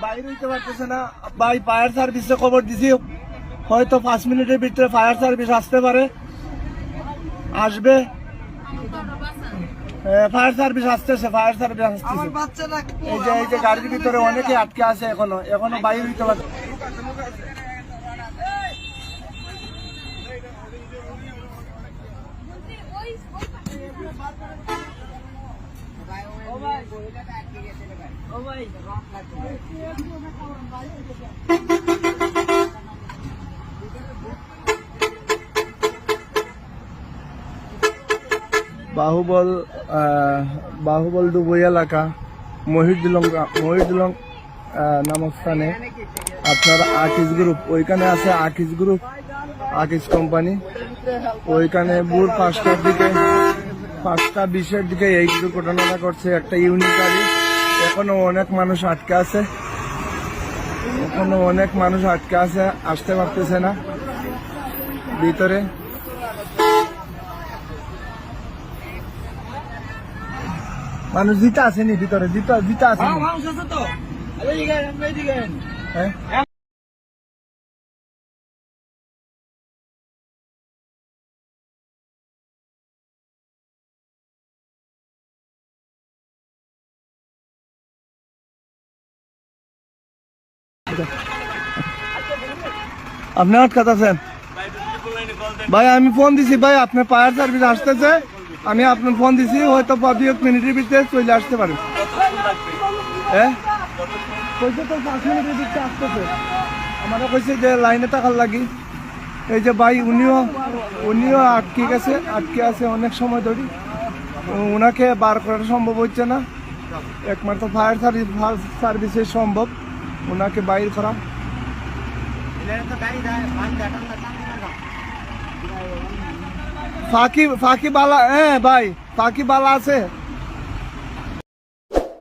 বাইরে হইতে পারতেছে না ভাই। ফায়ার সার্ভিসে খবর দিছি, হয়তো 5 মিনিটের ভিতরে ফায়ার সার্ভিস আসতে পারে, আসবে। ফায়ার সার্ভিস আসতেছে, ফায়ার সার্ভিস আসতেছে। এই যে গাড়ির ভিতরে অনেকে আটকে আছে, এখনো বাইরে হইতে পারছে। বাহুবল দুবই এলাকা মহিদুলং নামক স্থানে আপনার আকিজ গ্রুপ, ওইখানে আছে আকিজ গ্রুপ, আকিজ কোম্পানি। ওইখানে ভোর 5:20-এর দিকে এই দুর্ঘটনাটা করছে একটা ইউনিক গাড়ি। এখনো অনেক মানুষ আটকে আছে, আসতে পারতেছে না ভিতরে। মানুষ দিতে আসেনি ভিতরে, দিতে আসেনি। আপনি আটকাতেছেন ভাই? আমি ফোন দিছি ভাই, আপনার ফায়ার সার্ভিস আসতেছে, আমি আপনার ফোন দিছি, হয়তো 2 মিনিটের ভিতরে চলে আসতে পারেন। হ্যাঁ, কইছে তো 5 মিনিটের ভিতরে আসতেছে। আমারও কইছে যে লাইনে থাকার লাগি। এই যে ভাই উনিও আটকে আছে অনেক সময় ধরে। ওনাকে বার করা সম্ভব হচ্ছে না, একমাত্র ফায়ার সার্ভিসে সম্ভব ওনাকে বাইর করা। ফাঁকি বালা, হ্যাঁ ভাই, ফাঁকি বালা আছে।